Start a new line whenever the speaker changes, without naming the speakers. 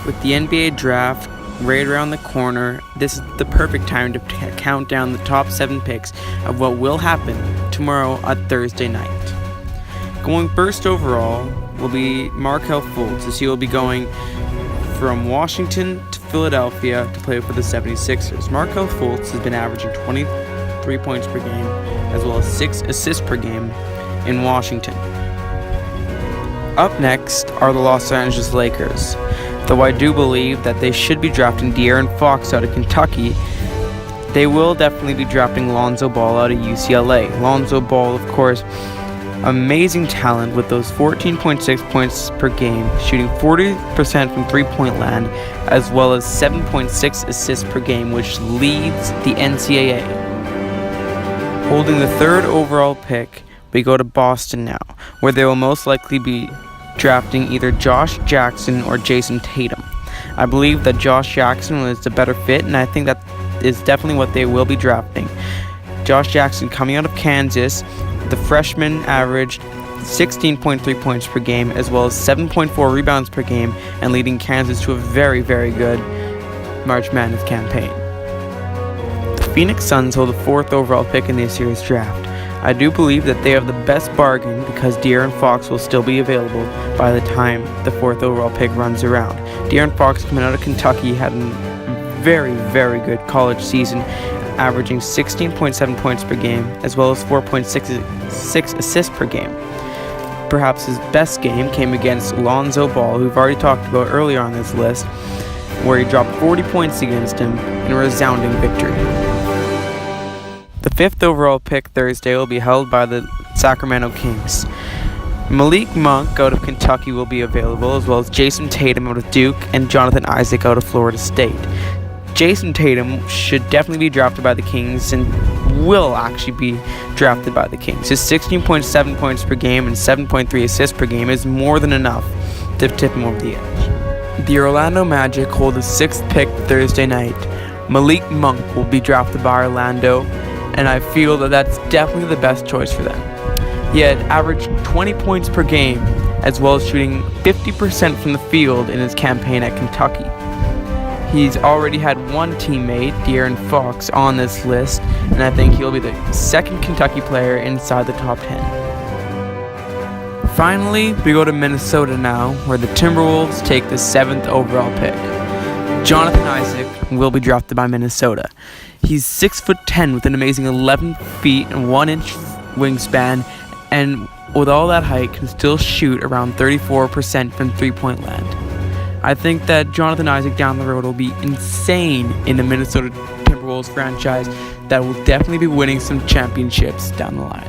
With the NBA draft right around the corner, this is the perfect time to count down the top 7 picks of what will happen tomorrow on Thursday night. Going first overall will be Markelle Fultz, as he will be going from Washington to Philadelphia to play for the 76ers. Markelle Fultz has been averaging 23 points per game as well as 6 assists per game in Washington. Up next are the Los Angeles Lakers. Though I do believe that they should be drafting De'Aaron Fox out of Kentucky, they will definitely be drafting Lonzo Ball out of UCLA. Lonzo Ball, of course, amazing talent with those 14.6 points per game, shooting 40% from three-point land, as well as 7.6 assists per game, which leads the NCAA. Holding the 3rd overall pick, we go to Boston now, where they will most likely be drafting either Josh Jackson or Jason Tatum. I believe that Josh Jackson is the better fit, and I think that is definitely what they will be drafting. Josh Jackson, coming out of Kansas, the freshman averaged 16.3 points per game as well as 7.4 rebounds per game, and leading Kansas to a very, very good March Madness campaign. The Phoenix Suns hold the 4th overall pick in this year's draft. I do believe that they have the best bargain because De'Aaron Fox will still be available by the time the 4th overall pick runs around. De'Aaron Fox, coming out of Kentucky, had a very, very good college season, averaging 16.7 points per game as well as 4.6 assists per game. Perhaps his best game came against Lonzo Ball, who we've already talked about earlier on this list, where he dropped 40 points against him in a resounding victory. The 5th overall pick Thursday will be held by the Sacramento Kings. Malik Monk out of Kentucky will be available, as well as Jason Tatum out of Duke and Jonathan Isaac out of Florida State. Jason Tatum should definitely be drafted by the Kings and will actually be drafted by the Kings. His 16.7 points per game and 7.3 assists per game is more than enough to tip him over the edge. The Orlando Magic hold the 6th pick Thursday night. Malik Monk will be drafted by Orlando, and I feel that that's definitely the best choice for them. He had averaged 20 points per game, as well as shooting 50% from the field in his campaign at Kentucky. He's already had one teammate, De'Aaron Fox, on this list, and I think he'll be the 2nd Kentucky player inside the top 10. Finally, we go to Minnesota now, where the Timberwolves take the 7th overall pick. Jonathan Isaac will be drafted by Minnesota. He's 6'10" with an amazing 11 feet and 1 inch wingspan, and with all that height can still shoot around 34% from three-point land. I think that Jonathan Isaac down the road will be insane in the Minnesota Timberwolves franchise that will definitely be winning some championships down the line.